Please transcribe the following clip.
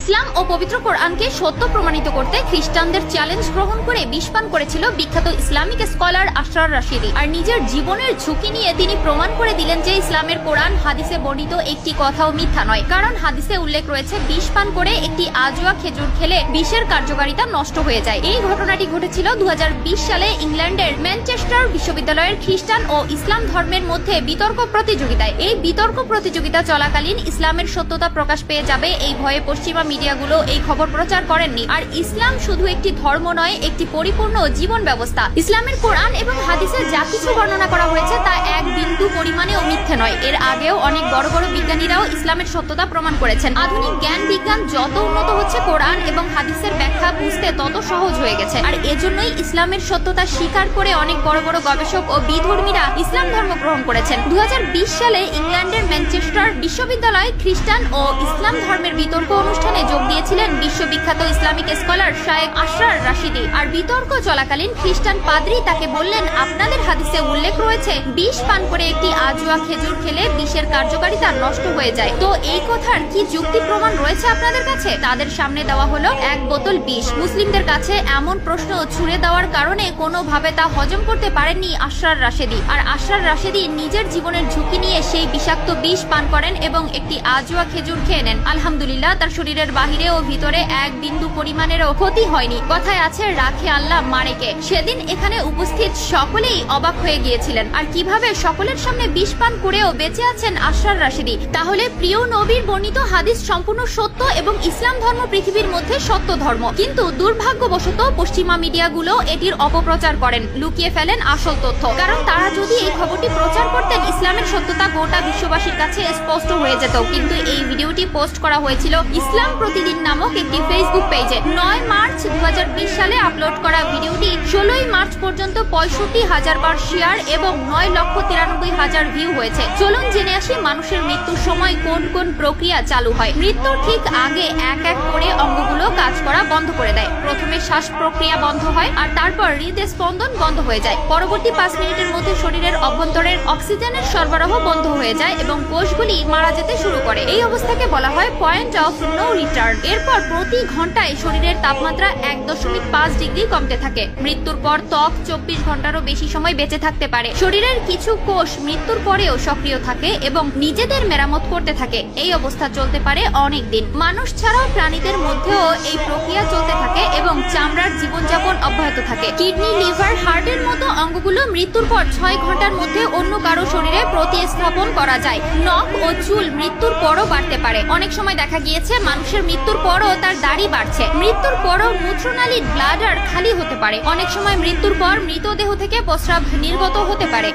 ইসলাম ও পবিত্র কোরআনকে সত্য প্রমাণিত করতে খ্রিস্টানদের চ্যালেঞ্জ গ্রহণ করে বিষপান করেছিল বিখ্যাত ইসলামিক স্কলার আশরার রাশিদি। আর নিজের জীবনের ঝুঁকি নিয়ে তিনি প্রমাণ করে দিলেন যে ইসলামের কোরআন হাদিসে বর্ণিত একটি কথাও মিথ্যা নয়, কারণ হাদিসে উল্লেখ রয়েছে বিষপান করে একটি আজোয়া খেজুর খেলে বিষের কার্যকারিতা নষ্ট হয়ে যায়। এই ঘটনাটি ঘটেছিল 2020 সালে ইংল্যান্ডের ম্যানচেস্টার বিশ্ববিদ্যালয়ের খ্রিস্টান ও ইসলাম ধর্মের মধ্যে বিতর্ক প্রতিযোগিতায়। এই বিতর্ক প্রতিযোগিতা চলাকালীন ইসলামের সত্যতা প্রকাশ পেয়ে যাবে এই ভয়ে পশ্চিমা মিডিয়াগুলো এই খবর প্রচার করেননি। আর ইসলাম শুধু একটি ধর্ম নয়, একটি পরিপূর্ণ জীবন ব্যবস্থা। ইসলামের কোরআন এবং হাদিসে যা কিছু বর্ণনা করা হয়েছে তা এক বিন্দু পরিমাণেও মিথ্যে নয়। এর আগেও অনেক বড় বড় বিজ্ঞানীরাও ইসলামের সত্যতা প্রমাণ করেছেন। আধুনিক জ্ঞান বিজ্ঞান যত উন্নত হচ্ছে, কোরআন এবং হাদিসের ব্যাখ্যা বুঝতে তত সহজ হয়ে গেছে। আর এজন্যই ইসলামের সত্যতা স্বীকার করে অনেক বড় বড় গবেষক ও বিধর্মীরা ইসলাম ধর্ম গ্রহণ করেছেন। 2020 সালে ইংল্যান্ডের ম্যানচেস্টার বিশ্ববিদ্যালয় খ্রিস্টান ও ইসলাম ধর্মের বিতর্ক অনুষ্ঠানে যোগ দিয়েছিলেন বিশ্ববিখ্যাত ইসলামিক স্কলার শায়েখ আশরার রাশিদি। আর বিতর্ক চলাকালীন খ্রিস্টান পাদ্রী তাকে বললেন, আপনাদের হাদিসে উল্লেখ রয়েছে বিষ পান করে একটি আজোয়া খেজুর খেলে বিষের কার্যকারিতা নষ্ট হয়ে যায়, তো এই কথার কি যুক্তি প্রমাণ রয়েছে আপনাদের কাছে? তাদের সামনে দেওয়া হলো এক বোতল বিষ। মুসলিমদের কাছে এমন প্রশ্ন ছুড়ে দেওয়ার কারণে কোনোভাবে তা হজম করতে পারেননি আশরার রাশিদি। আর আশরার রাশিদি নিজের জীবনের ঝুঁকি নিয়ে সেই বিষাক্ত বিষ পান করেন এবং একটি আজোয়া খেজুর খেয়ে নেন। আলহামদুলিল্লাহ, তার শরীরের বাহিরে ও ভিতরে এক বিন্দু পরিমাণেরও ক্ষতি হয়নি। কথায় আছে, রাখে আল্লাহ মারে কে। সেদিন এখানে উপস্থিত সকলেই অবাক হয়ে গিয়েছিলেন। আর কিভাবে সকলের সামনে বিষ পান করেও বেঁচে আছেন আশরার রাশিদি। তাহলে প্রিয় নবীর বর্ণিত হাদিস সম্পূর্ণ সত্য এবং ইসলাম ধর্ম পৃথিবীর মধ্যে সত্য ধর্ম, কিন্তু দুর্ভাগ্যবশত পশ্চিমা মিডিয়াগুলো এটির অপপ্রচার করেন, লুকিয়ে ফেলেন আসল তথ্য। কারণ তারা যদি এই খবরটি প্রচার করতেন, ইসলামের সত্যতা গোটা বিশ্ববাসীর কাছে স্পষ্ট হয়ে যেত। কিন্তু এই ভিডিওটি পোস্ট করা হয়েছিল ইসলাম প্রতিদিন নামক একটি ফেসবুক পেজে। 9 মার্চ 2020 সালে আপলোড করা ভিডিওটি 16 মার্চ পর্যন্ত 65,000 বার শেয়ার এবং 9,93,000 ভিউ হয়েছে। চলুন জেনে আসি মানুষের মৃত্যুর সময় কোন কোন প্রক্রিয়া চালু হয়। মৃত্যুর ঠিক আগে এক এক করে অঙ্গগুলো কাজ করা বন্ধ করে দেয়। প্রথমে শ্বাস প্রক্রিয়া বন্ধ হয়, আর তারপর হৃদয় স্পন্দন বন্ধ হয়ে যায়। পরবর্তী 5 মিনিটের মধ্যে শরীরের অভ্যন্তরের অক্সিজেনের সরবরাহ বন্ধ হয়ে যায় এবং কোষগুলি মারা যেতে শুরু করে। এই অবস্থাকে বলা হয় পয়েন্ট অফ নো রিটার্ন। এরপর প্রতি ঘন্টায় শরীরের তাপমাত্রা 1.5 ডিগ্রি কমতে থাকে। মৃত্যুর পর ত্বক 24 ঘন্টারও বেশি সময় বেঁচে থাকতে পারে। শরীরের কিছু কোষ মৃত্যুর পরেও সক্রিয় থাকে এবং নিজেদের মেরামত করতে থাকে। এই অবস্থা চলতে পারে অনেক দিন। মানুষ ছাড়াও প্রাণীদের মধ্যেও এই প্রক্রিয়া চলতে থাকে এবং চামড়ার জীবনযাপন অব্যাহত থাকে। কিডনি, লিভার, হার্টের মতো অঙ্গগুলো মৃত্যুর পর 6 ঘন্টার মধ্যে অন্য কারো শরীরে প্রতিস্থাপন করা যায়। নখ ও চুল মৃত্যুর পরও বাড়তে পারে। অনেক সময় দেখা গিয়েছে মানুষের মৃত্যুর পরও তার দাড়ি বাড়ছে। মৃত্যুর পরও মূত্রনালীর ব্লাডার খালি হতে পারে। অনেক সময় মৃত্যুর পর মৃতদেহ থেকে প্রস্রাব নির্গত হতে পারে।